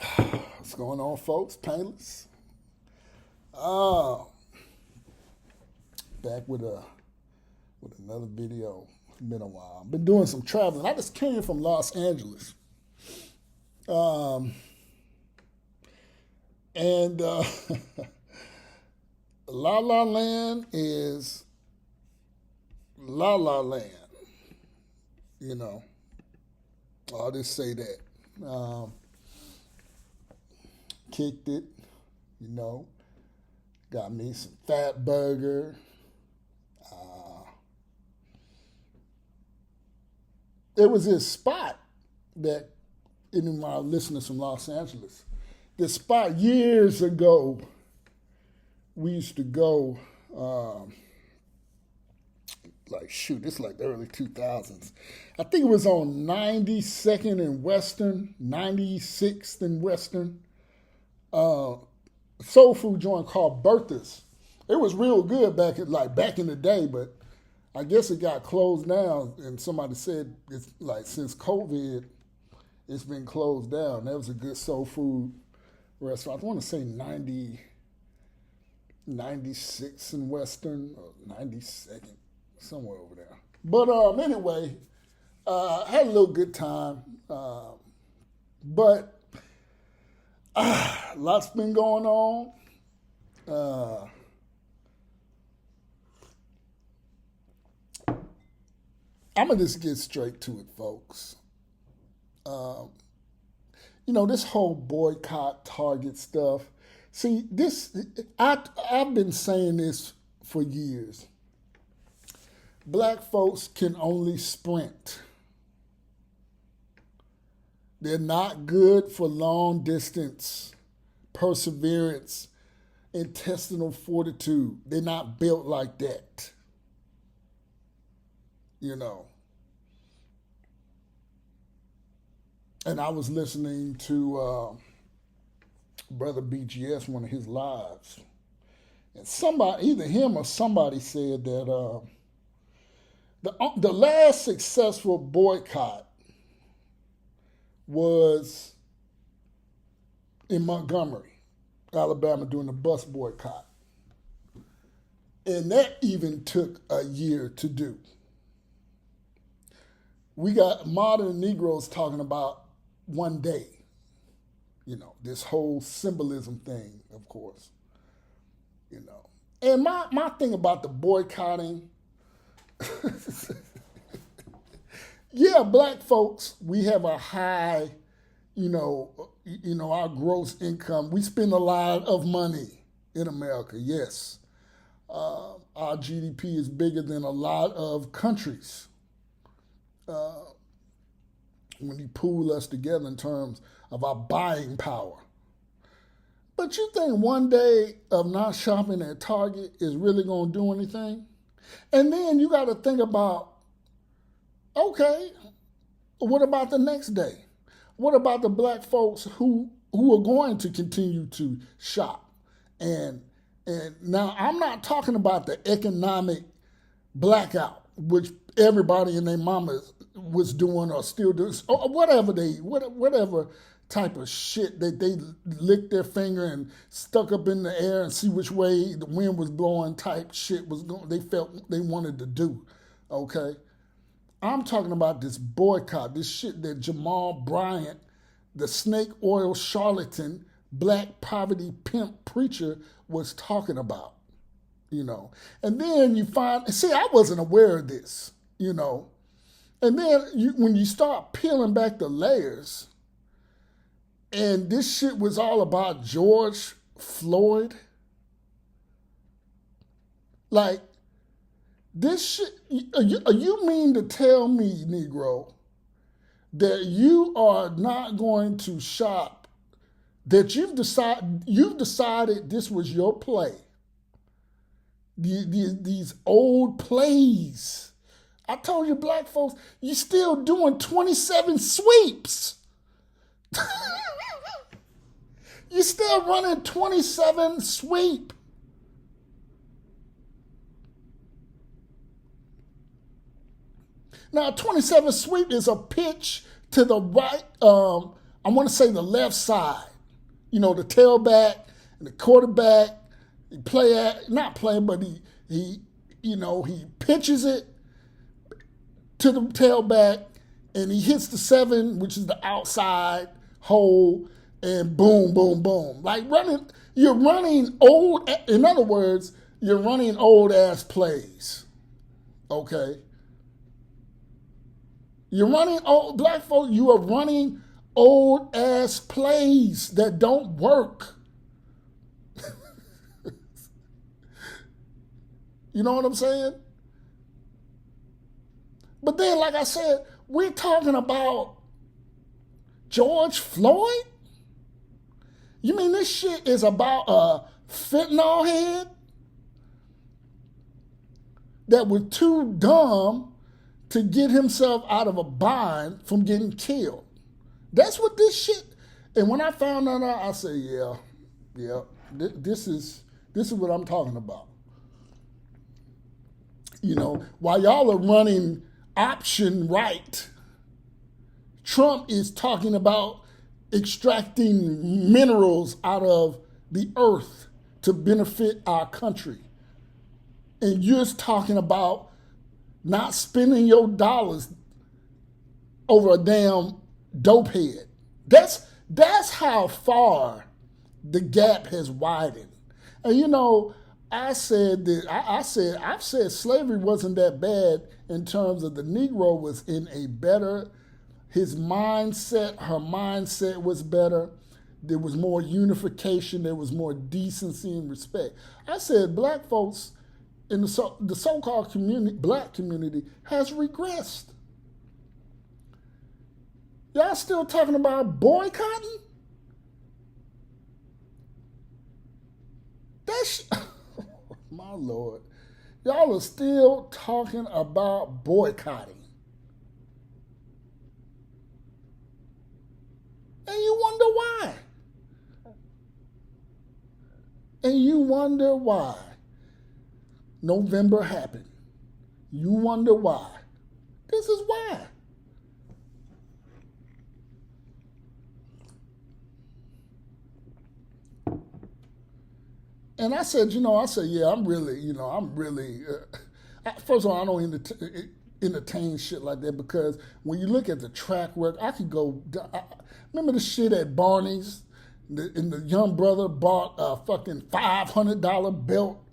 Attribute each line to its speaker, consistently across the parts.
Speaker 1: What's going on, folks? Painless. Uh, Back with another video. It's been a while. Been doing some traveling. I just came from Los Angeles. Um, and La La Land is La La Land. You know, I'll just say that. Kicked it, you know. Got me some fat burger. There was this spot that any of my listeners from Los Angeles, this spot years ago, we used to go, it's like the early 2000s. I think it was on 92nd and Western, 96th and Western. Soul food joint called Bertha's. It was real good back in the day, but I guess it got closed down. And somebody said it's like since COVID, it's been closed down. That was a good soul food restaurant. I want to say 96 in Western or 92nd, somewhere over there. But anyway, had a little good time. But lots been going on. I'm going to just get straight to it, folks. This whole boycott Target stuff. See, I've been saying this for years. Black folks can only sprint. They're not good for long distance, perseverance, intestinal fortitude. They're not built like that. And I was listening to Brother BGS, one of his lives. And somebody, either him or somebody said that the last successful boycott was in Montgomery, Alabama, during the bus boycott. And that even took a year to do. We got modern Kneegrows talking about one day, this whole symbolism thing, of course, And my thing about the boycotting, yeah, black folks, we have a high, our gross income. We spend a lot of money in America, yes. Our GDP is bigger than a lot of countries. When you pool us together in terms of our buying power. But you think one day of not shopping at Target is really going to do anything? And then you got to think about, okay, what about the next day? What about the black folks who are going to continue to shop? And now I'm not talking about the economic blackout, which everybody and their mama was doing or still doing, or whatever type of shit that they licked their finger and stuck up in the air and see which way the wind was blowing type shit was going. They felt they wanted to do. Okay, I'm talking about this boycott, this shit that Jamal Bryant, the snake oil charlatan, black poverty pimp preacher, was talking about. And then you find, see, I wasn't aware of this, And then when you start peeling back the layers, and this shit was all about George Floyd, like, this shit, you mean to tell me, Negro, that you are not going to shop, that you've decided this was your play? These old plays. I told you, black folks, you still doing 27 sweeps. You still running 27 sweep. Now, 27 sweep is a pitch to the right, I want to say the left side. the tailback and the quarterback, he pitches it to the tailback and he hits the 7, which is the outside hole, and boom, boom, boom. Like you're running old ass plays. Okay? You're running black folk, you are running old ass plays that don't work. You know what I'm saying? But then, like I said, we're talking about George Floyd? You mean this shit is about a fentanyl head that was too dumb to get himself out of a bind from getting killed? That's what this shit. And when I found that out, I said, yeah, this is what I'm talking about. While y'all are running option right, Trump is talking about extracting minerals out of the earth to benefit our country. And you're talking about not spending your dollars over a damn dope head. That's how far the gap has widened. And I've said slavery wasn't that bad in terms of the Negro was in a better, his mindset, her mindset was better. There was more unification. There was more decency and respect. I said black folks in the so-called black community has regressed. Y'all still talking about boycotting? My Lord. Y'all are still talking about boycotting. And you wonder why. November happened. You wonder why. This is why. And I said, yeah, I'm really, first of all, I don't entertain shit like that because when you look at the track record, I could go, remember the shit at Barney's? And the young brother bought a fucking $500 belt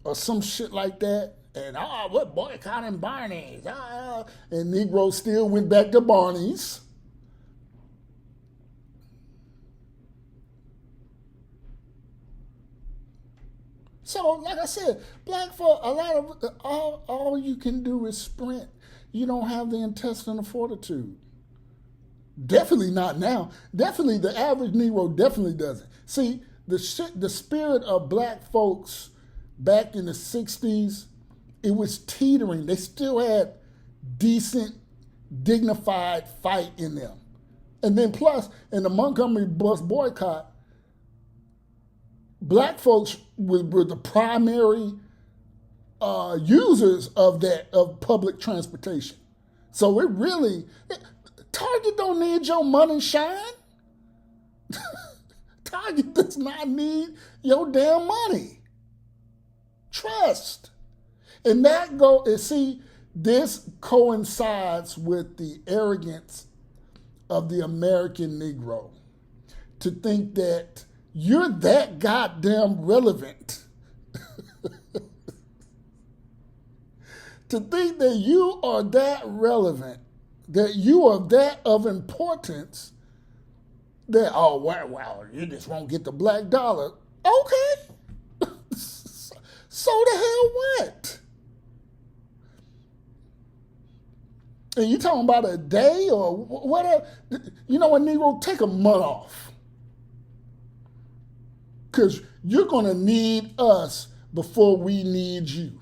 Speaker 1: or some shit like that. And, we're boycotting Barney's. And Kneegrows still went back to Barney's. So, like I said, black folk, a lot of all you can do is sprint. You don't have the intestinal fortitude. Definitely not now. Definitely, the average Negro definitely doesn't. See, the spirit of black folks back in the 60s, it was teetering. They still had decent, dignified fight in them. And then plus, in the Montgomery bus boycott, black folks were the primary users of public transportation. So Target don't need your money shine. Target does not need your damn money. Trust. And this coincides with the arrogance of the American Negro to think that you're that goddamn relevant. To think that you are that relevant, that you are that of importance, that, you just won't get the black dollar. Okay. So the hell what? And you talking about a day or whatever? You know what, Negro? Take a month off. Because you're going to need us before we need you.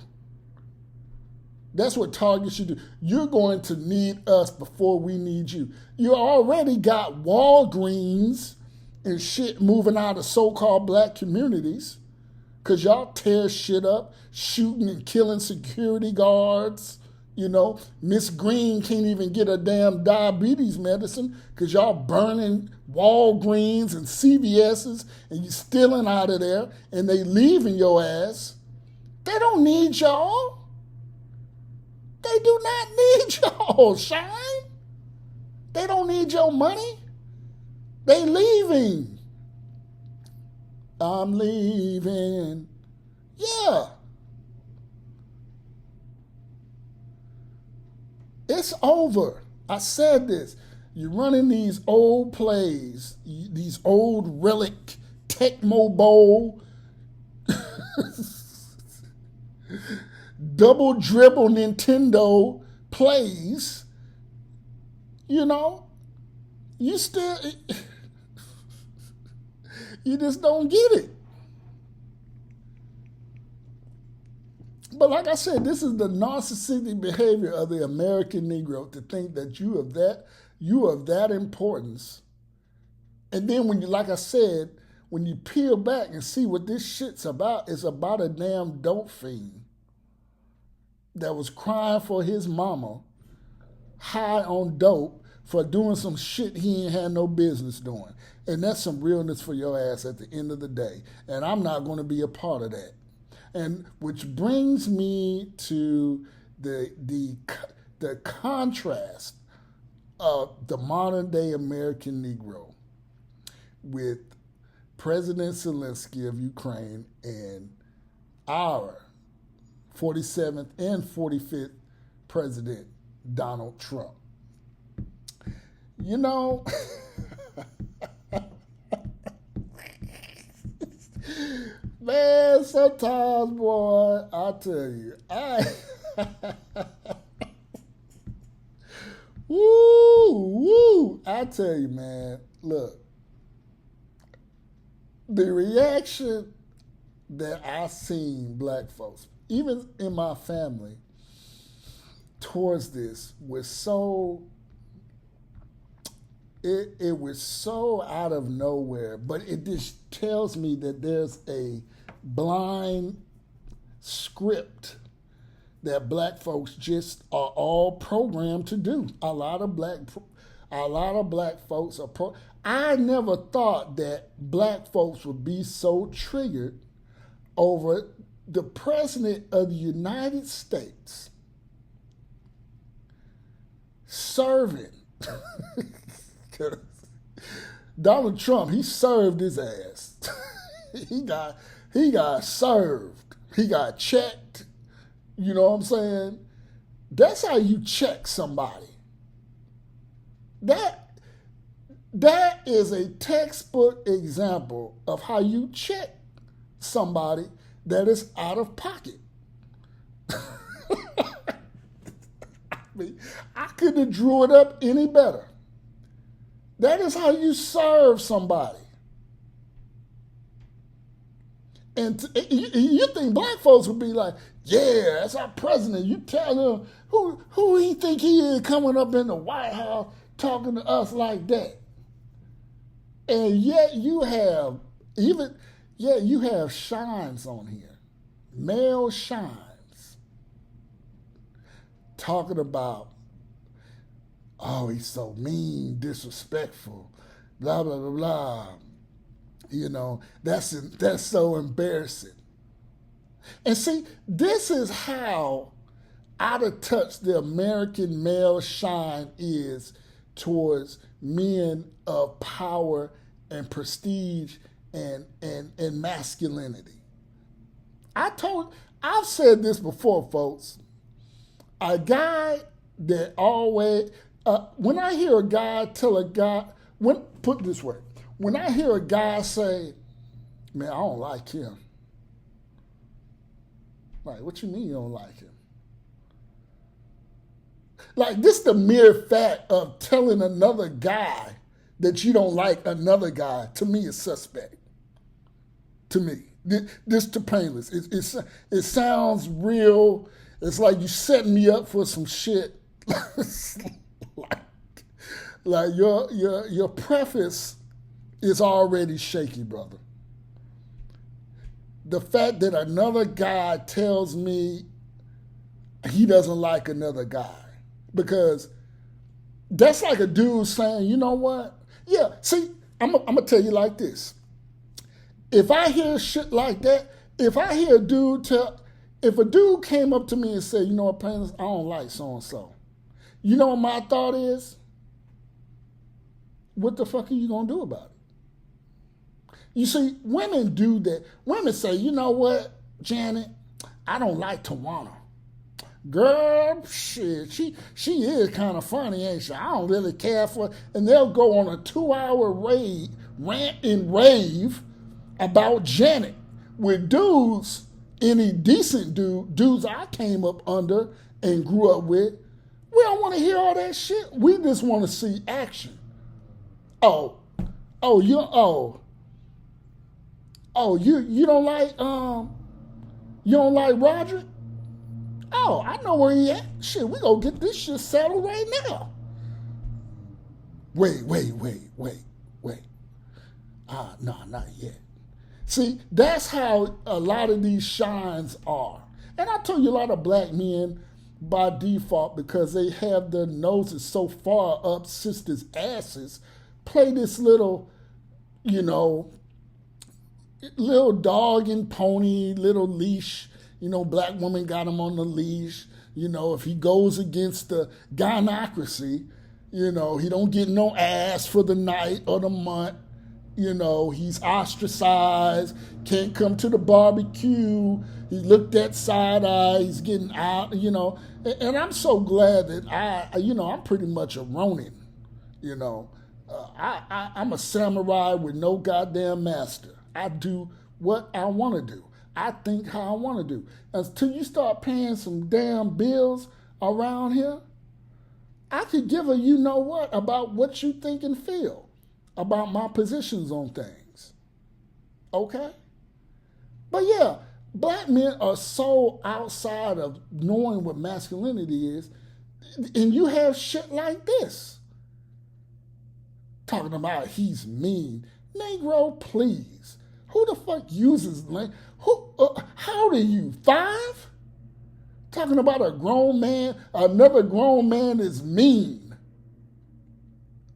Speaker 1: That's what Target should do. You're going to need us before we need you. You already got Walgreens and shit moving out of so-called black communities because y'all tear shit up, shooting and killing security guards, You know, Miss Green can't even get a damn diabetes medicine because y'all burning Walgreens and CVS's and you stealing out of there and they leaving your ass. They don't need y'all. They do not need y'all, Shine. They don't need your money. They leaving. I'm leaving. Yeah. It's over. I said this. You're running these old plays, these old relic Tecmo Bowl, double dribble Nintendo plays. You know, you still, you just don't get it. But like I said, this is the narcissistic behavior of the American Negro to think that you of that importance. And then when you, like I said, when you peel back and see what this shit's about, it's about a damn dope fiend that was crying for his mama, high on dope, for doing some shit he ain't had no business doing. And that's some realness for your ass at the end of the day. And I'm not going to be a part of that. And which brings me to the contrast of the modern day American Negro with President Zelensky of Ukraine and our 47th and 45th President Donald Trump. You know, man, sometimes, boy, I tell you, I tell you, man, look, the reaction that I seen black folks, even in my family, towards this was so, it was so out of nowhere, but it just tells me that there's a blind script that black folks just are all programmed to do. A lot of black folks are I never thought that black folks would be so triggered over the President of the United States serving. Donald Trump, he served his ass. he got served. He got checked. You know what I'm saying? That's how you check somebody. That is a textbook example of how you check somebody that is out of pocket. I couldn't have drew it up any better. That is how you serve somebody. And you think black folks would be like, yeah, that's our president. You tell him who he think he is coming up in the White House talking to us like that. And yet you have shines on here, male shines, talking about, oh, he's so mean, disrespectful, blah, blah, blah, blah. You know, that's so embarrassing. And see, this is how out of touch the American male shine is towards men of power and prestige and masculinity. I've said this before, folks. A guy that always, when I hear a guy tell a guy, put it this way, when I hear a guy say, man, I don't like him. Like, what you mean you don't like him? Like, this the mere fact of telling another guy that you don't like another guy, to me, is suspect. To me. This too painless. It sounds real. It's like you setting me up for some shit. like your preface is already shaky, brother. The fact that another guy tells me he doesn't like another guy. Because that's like a dude saying, you know what? Yeah, see, I'm going to tell you like this. If I hear shit like that, if I hear a dude tell, if a dude came up to me and said, you know what, Plaintiff, I don't like so-and-so. You know what my thought is? What the fuck are you going to do about it? You see, women do that. Women say, you know what, Janet, I don't like Tawana. Girl, shit, she is kind of funny, ain't she? I don't really care for her. And they'll go on a 2-hour rant and rave about Janet. With dudes, any decent dudes I came up under and grew up with, we don't want to hear all that shit. We just want to see action. Oh, you don't like Roderick? Oh, I know where he at. Shit, we gonna get this shit settled right now. Wait. No, not yet. See, that's how a lot of these shines are. And I tell you, a lot of black men, by default, because they have their noses so far up sisters' asses, play this little, little dog and pony, little leash. Black woman got him on the leash. If he goes against the gynocracy, he don't get no ass for the night or the month. He's ostracized, can't come to the barbecue. He looked at side eye, he's getting out, And I'm so glad that I'm pretty much a Ronin, I'm a samurai with no goddamn master. I do what I want to do. I think how I want to do. Until you start paying some damn bills around here, I could give a you know what about what you think and feel about my positions on things. Okay? But yeah, black men are so outside of knowing what masculinity is, and you have shit like this. Talking about he's mean. Negro, please. Who the fuck uses language? How old are you? 5? Talking about a grown man, another grown man is mean.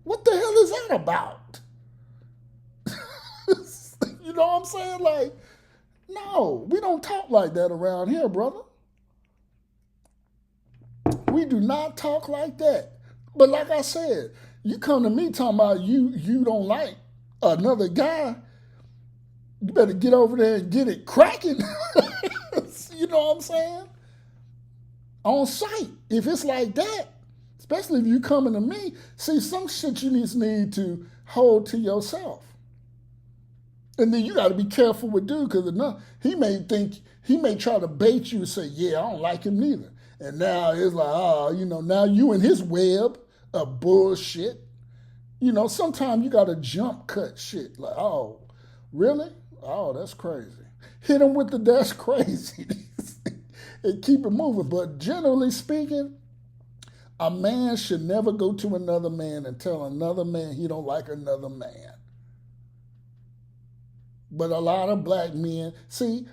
Speaker 1: What the hell is that about? You know what I'm saying? Like, no, we don't talk like that around here, brother. We do not talk like that. But like I said, you come to me talking about you don't like another guy, you better get over there and get it cracking. You know what I'm saying? On sight. If it's like that, especially if you coming to me, see, some shit you just need to hold to yourself. And then you got to be careful with dude, because he may try to bait you and say, yeah, I don't like him neither. And now it's like, now you in his web of bullshit. Sometimes you got to jump cut shit. Like, oh, really? Oh, that's crazy. Hit him with the that's crazy and keep it moving. But generally speaking, a man should never go to another man and tell another man he don't like another man. But a lot of black men,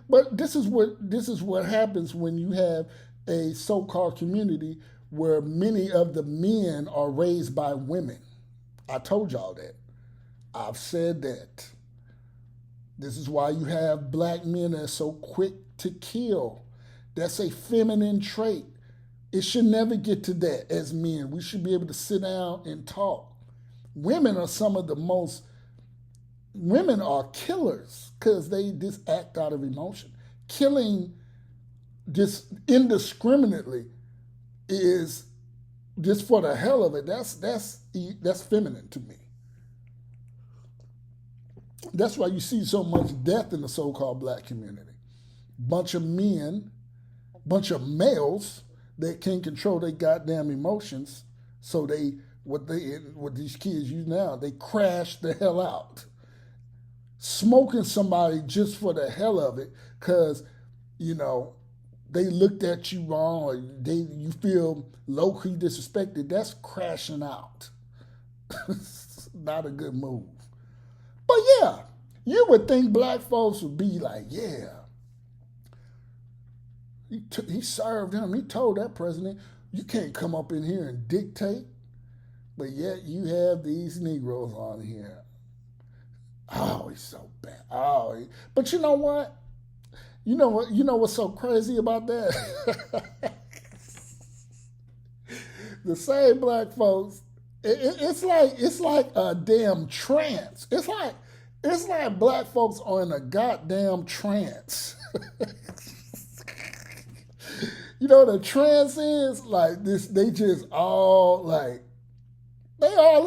Speaker 1: but this is what happens when you have a so-called community where many of the men are raised by women. I told y'all that. I've said that. This is why you have black men that are so quick to kill. That's a feminine trait. It should never get to that as men. We should be able to sit down and talk. Women are women are killers because they just act out of emotion. Killing just indiscriminately is just for the hell of it. That's feminine to me. That's why you see so much death in the so-called black community. Bunch of men, bunch of males that can't control their goddamn emotions. So what these kids use now, they crash the hell out. Smoking somebody just for the hell of it, because they looked at you wrong, or you feel low-key disrespected. That's crashing out. It's not a good move. But yeah, you would think black folks would be like, yeah, He served him. He told that president, you can't come up in here and dictate, but yet you have these Negroes on here. Oh, he's so bad. But you know what? You know what? You know what's so crazy about that? The same black folks, it's like a damn trance. It's like black folks are in a goddamn trance. You know what a trance is? Like this, they all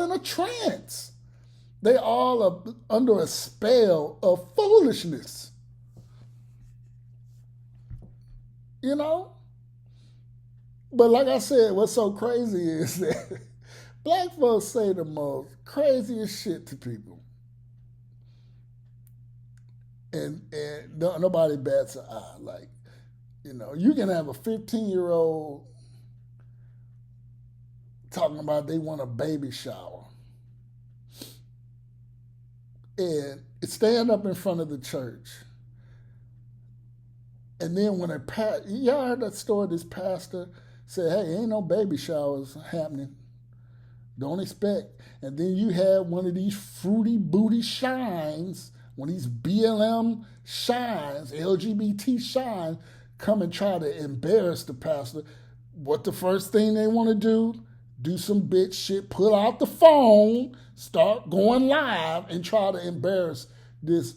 Speaker 1: in a trance. They all are under a spell of foolishness. You know? But like I said, what's so crazy is that black folks say the most craziest shit to people. And nobody bats an eye. Like, you know, you can have a 15-year-old talking about they want a baby shower. And stand up in front of the church. And then when y'all heard that story, this pastor said, hey, ain't no baby showers happening. Don't expect. And then you have one of these fruity booty shines, one of these BLM shines, LGBT shines, come and try to embarrass the pastor. What the first thing they want to do some bitch shit, pull out the phone, start going live, and try to embarrass this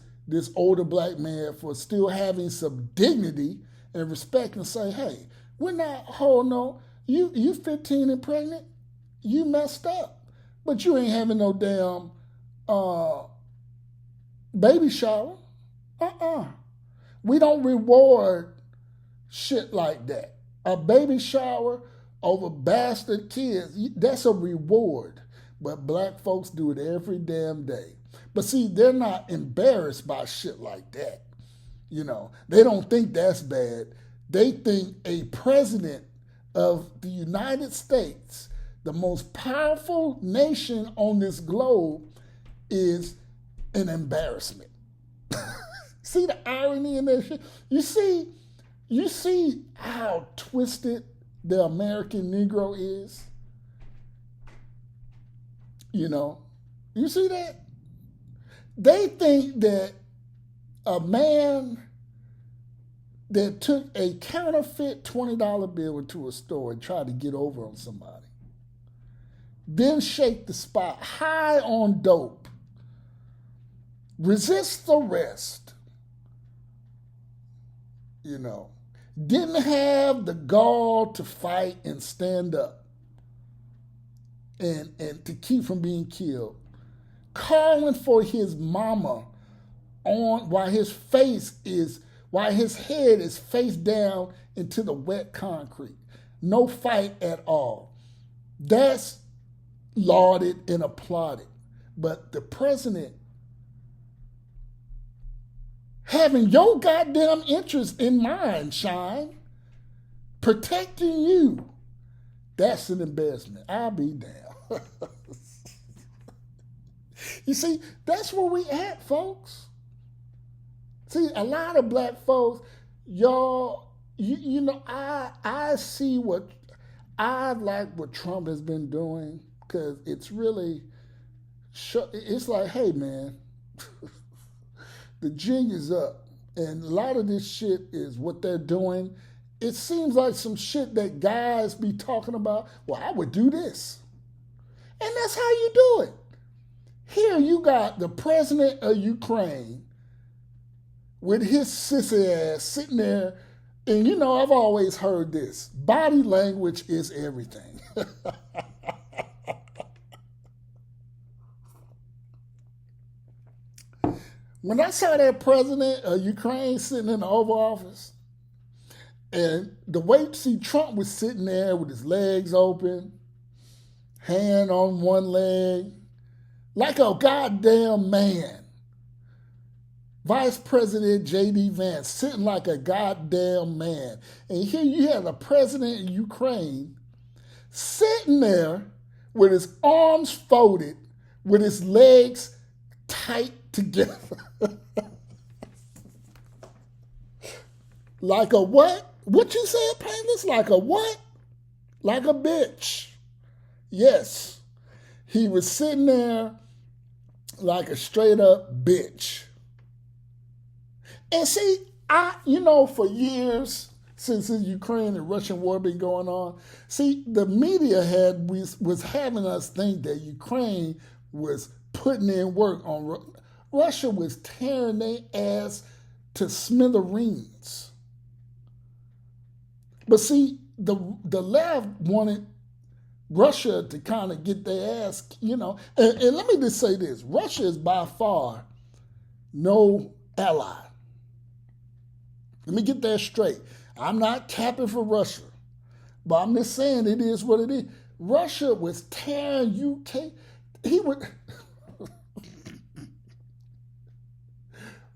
Speaker 1: older black man for still having some dignity and respect and say, hey, we're not holding no, you 15 and pregnant, you messed up. But you ain't having no damn baby shower. We don't reward shit like that. A baby shower over bastard kids, that's a reward. But black folks do it every damn day. But see, they're not embarrassed by shit like that. You know, they don't think that's bad. They think a president of the United States, the most powerful nation on this globe, is an embarrassment. See the irony in that shit? You see how twisted the American Negro is? You know, you see that? They think that a man that took a counterfeit $20 bill into a store and tried to get over on somebody, then shake the spot, high on dope, resists arrest, you know, didn't have the gall to fight and stand up and to keep from being killed, calling for his mama while his head is face down into the wet concrete. No fight at all. That's lauded and applauded. But the president having your goddamn interest in mind, Shine, protecting you, that's an embarrassment. I'll be damned. You see, that's where we at, folks. See, a lot of black folks, y'all, you know, I see I like what Trump has been doing, because it's really, it's like, hey, man, the jig is up. And a lot of this shit is what they're doing. It seems like some shit that guys be talking about, well, I would do this. And that's how you do it. Here you got the president of Ukraine with his sissy ass sitting there. And you know, I've always heard this. Body language is everything. When I saw that president of Ukraine sitting in the Oval Office, and the way to see Trump was sitting there with his legs open, hand on one leg, like a goddamn man. Vice President J.D. Vance sitting like a goddamn man. And here you have the president of Ukraine sitting there with his arms folded, with his legs tight together. Like a what? What you said, Painless? Like a what? Like a bitch. Yes. He was sitting there like a straight up bitch. And see, for years, since the Ukraine and Russian war been going on, see, the media was having us think that Ukraine was putting in work on Russia was tearing their ass to smithereens. But see, the left wanted Russia to kind of get their ass, and let me just say this. Russia is by far no ally. Let me get that straight. I'm not capping for Russia, but I'm just saying it is what it is. Russia was tearing UK.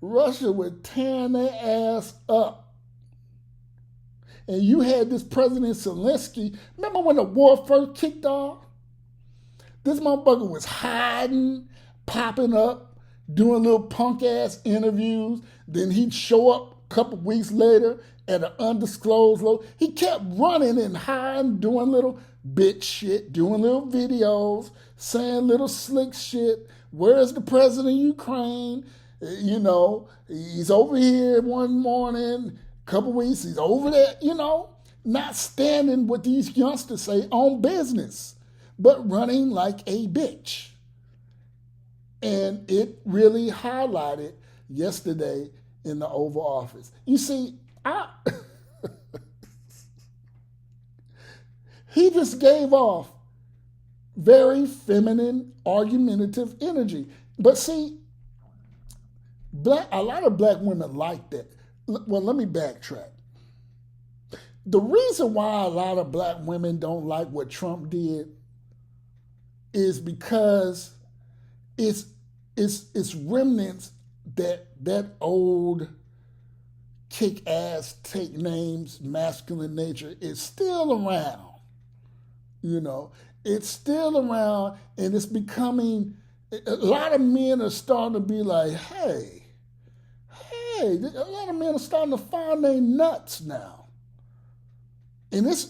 Speaker 1: Russia was tearing their ass up. And you had this President Zelensky. Remember when the war first kicked off? This motherfucker was hiding, popping up, doing little punk ass interviews. Then he'd show up a couple weeks later at an undisclosed low. He kept running and hiding, doing little bitch shit, doing little videos, saying little slick shit. Where's the president of Ukraine? He's over here one morning, a couple weeks, he's over there, not standing what these youngsters say on business, but running like a bitch. And it really highlighted yesterday in the Oval Office. You see, he just gave off very feminine, argumentative energy. But see, a lot of black women like that. Well, let me backtrack. The reason why a lot of black women don't like what Trump did is because it's remnants that old kick-ass, take names, masculine nature is still around. It's still around, and it's becoming, a lot of men are starting to be like, hey, a lot of men are starting to find their nuts now. And it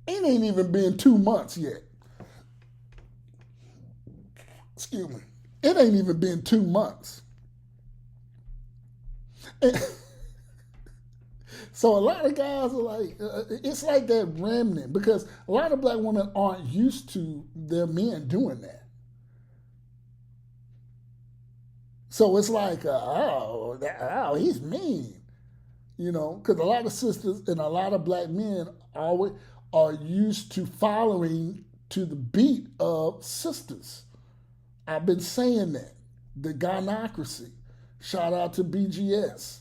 Speaker 1: ain't even been 2 months yet. Excuse me. It ain't even been 2 months. So a lot of guys are like, it's like that remnant, because a lot of black women aren't used to their men doing that. So it's like, he's mean, because a lot of sisters and a lot of black men always are used to following to the beat of sisters. I've been saying that. The gynocracy. Shout out to BGS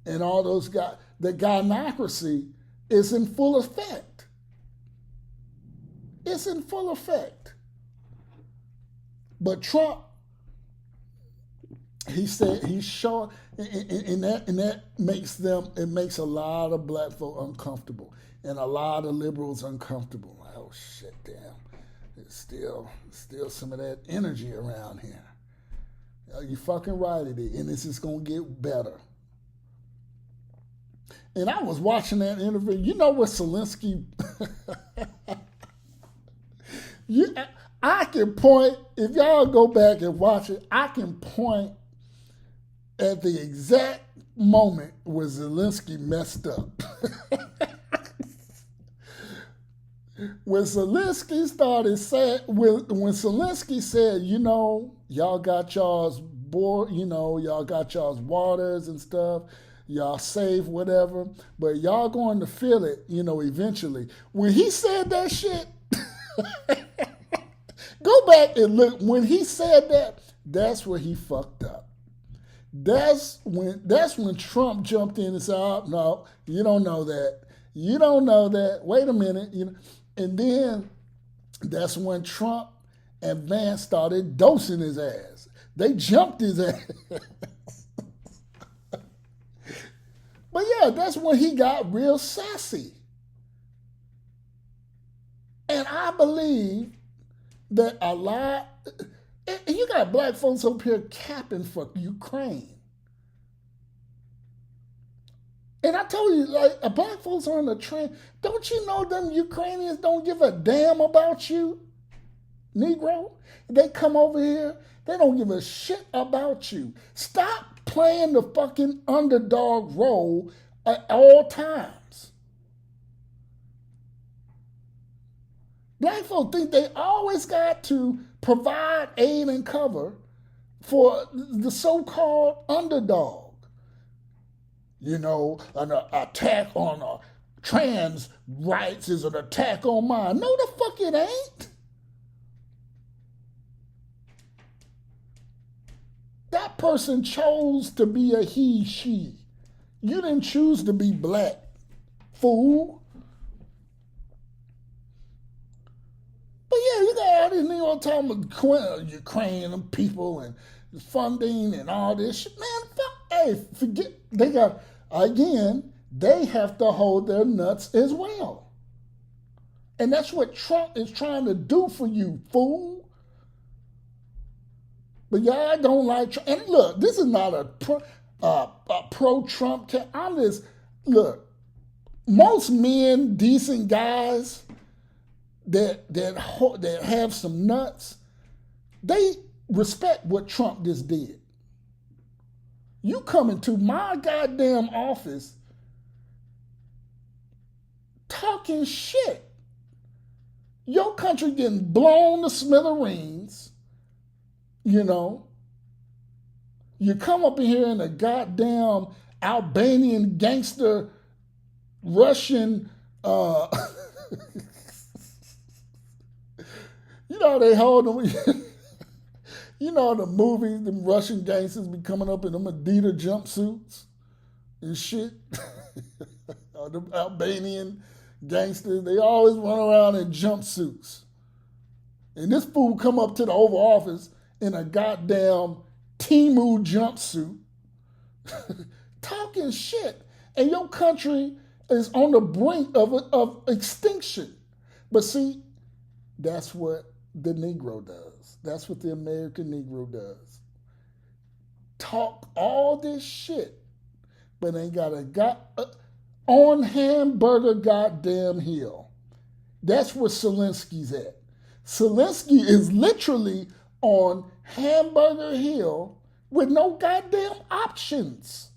Speaker 1: and all those guys. The gynocracy is in full effect. It's in full effect. But Trump, he said he's showing, and that makes a lot of black folk uncomfortable, and a lot of liberals uncomfortable. Like, oh shit, damn, there's still some of that energy around here. You fucking right it is, and it's just gonna get better. And I was watching that interview. You know what Zelensky? I can point, if y'all go back and watch it, I can point at the exact moment where Zelensky messed up. When Zelensky started saying, when Zelensky said, y'all got y'all's y'all got y'all's waters and stuff, y'all safe, whatever, but y'all going to feel it, eventually. When he said that shit, go back and look. When he said that, that's where he fucked up. That's when Trump jumped in and said, oh, no, you don't know that. You don't know that. Wait a minute. And then that's when Trump and Vance started dosing his ass. They jumped his ass. But yeah, that's when he got real sassy. And I believe that a lot, and you got black folks up here capping for Ukraine. And I told you, like, black folks are on the trend. Don't you know them Ukrainians don't give a damn about you, Negro? They come over here, they don't give a shit about you. Stop playing the fucking underdog role at all times. Black folks think they always got to provide aid and cover for the so-called underdog. You know, an attack on trans rights is an attack on mine. No, the fuck it ain't. That person chose to be a he, she. You didn't choose to be black, fool. But yeah, you got all these niggas talking about Ukrainian people and funding and all this shit. Man, fuck, hey, forget, they got, again, they have to hold their nuts as well. And that's what Trump is trying to do for you, fool. But y'all don't like Trump. And look, this is not a pro-Trump. I'm just, look, most men, decent guys that have some nuts, they respect what Trump just did. You come into my goddamn office talking shit. Your country getting blown to smithereens, you know. You come up in here in a goddamn Albanian gangster Russian, you know, they hold them. You know the movies, them Russian gangsters be coming up in them Adidas jumpsuits and shit. Or the Albanian gangsters, they always run around in jumpsuits. And this fool come up to the Oval Office in a goddamn Temu jumpsuit, talking shit. And your country is on the brink of extinction. But see, that's what the Negro does. That's what the American Negro does. Talk all this shit, but ain't got on hamburger goddamn hill. That's where Zelensky's at. Zelensky is literally on Hamburger Hill with no goddamn options.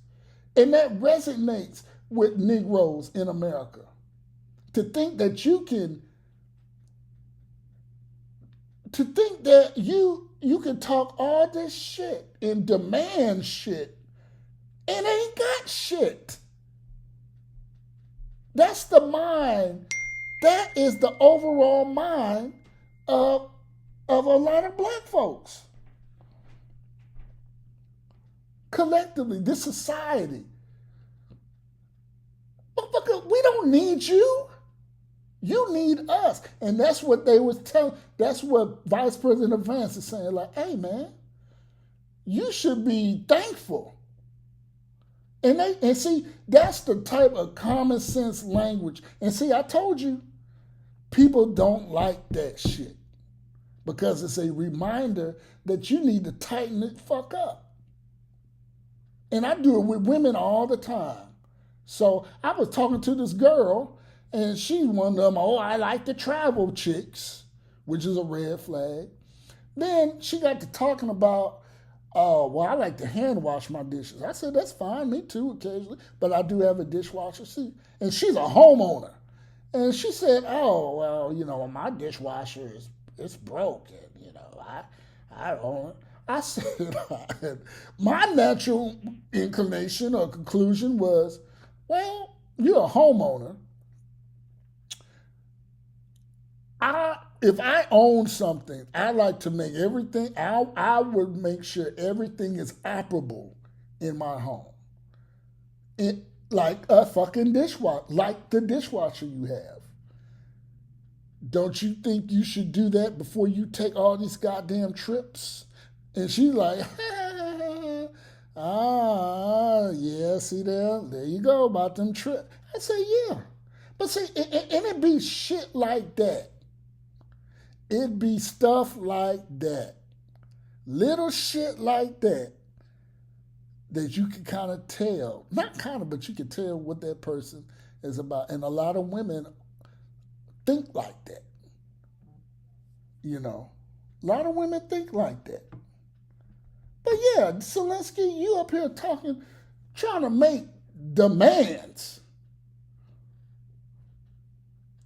Speaker 1: And that resonates with Negroes in America. To think that you can talk all this shit and demand shit and ain't got shit. That's the mind. That is the overall mind of a lot of black folks. Collectively, this society. Motherfucker, we don't need you. You need us. And that's what they was telling, that's what Vice President Vance is saying. Like, hey man, you should be thankful. And see, that's the type of common sense language. And see, I told you, people don't like that shit. Because it's a reminder that you need to tighten it fuck up. And I do it with women all the time. So I was talking to this girl, and she's one of them, I like the travel chicks, which is a red flag. Then she got to talking about, I like to hand wash my dishes. I said, that's fine, me too, occasionally. But I do have a dishwasher. And she's a homeowner. And she said, my dishwasher it's broken, I don't know. I said, my natural inclination or conclusion was, well, you're a homeowner. If I own something, I like to make everything, I would make sure everything is operable in my home. Like a fucking dishwasher, like the dishwasher you have. Don't you think you should do that before you take all these goddamn trips? And she's like, yeah, see there you go about them trips. I say, yeah. But see, and it be shit like that. It be stuff like that. Little shit like that that you can kind of tell, not kind of, but you can tell what that person is about. And a lot of women think like that. You know, a lot of women think like that. But yeah, Zelensky, you up here talking, trying to make demands.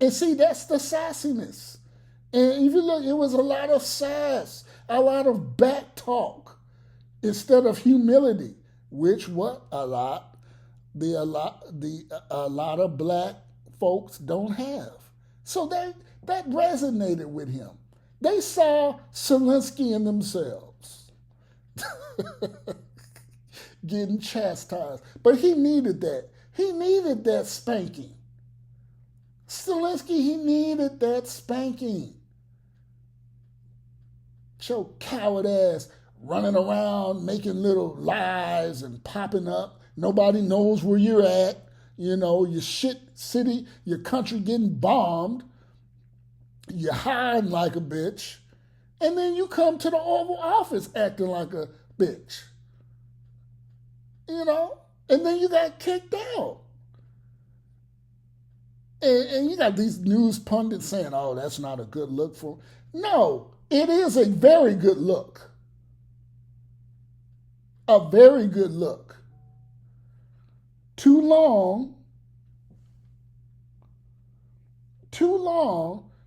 Speaker 1: And see, that's the sassiness. And if you look, it was a lot of sass, a lot of back talk instead of humility, which what a lot of black folks don't have. So that resonated with him. They saw Zelensky in themselves getting chastised. But he needed that. He needed that spanking. Zelensky, he needed that spanking. Your coward ass running around making little lies and popping up. Nobody knows where you're at. You know, your shit city, your country getting bombed. You're hiding like a bitch. And then you come to the Oval Office acting like a bitch. You know? And then you got kicked out. And you got these news pundits saying, oh, that's not a good look for him. No, it is a very good look. A very good look. Too long,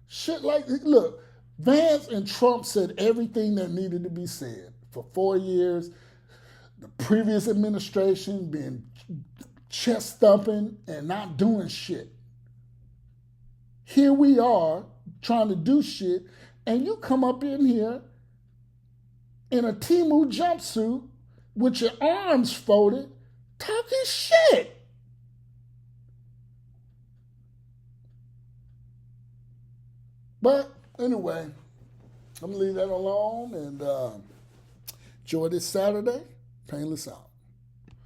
Speaker 1: shit like, look, Vance and Trump said everything that needed to be said for 4 years. The previous administration being chest thumping and not doing shit. Here we are trying to do shit, and you come up in here in a Temu jumpsuit with your arms folded, talking shit. But anyway, I'm going to leave that alone and enjoy this Saturday. Painless out.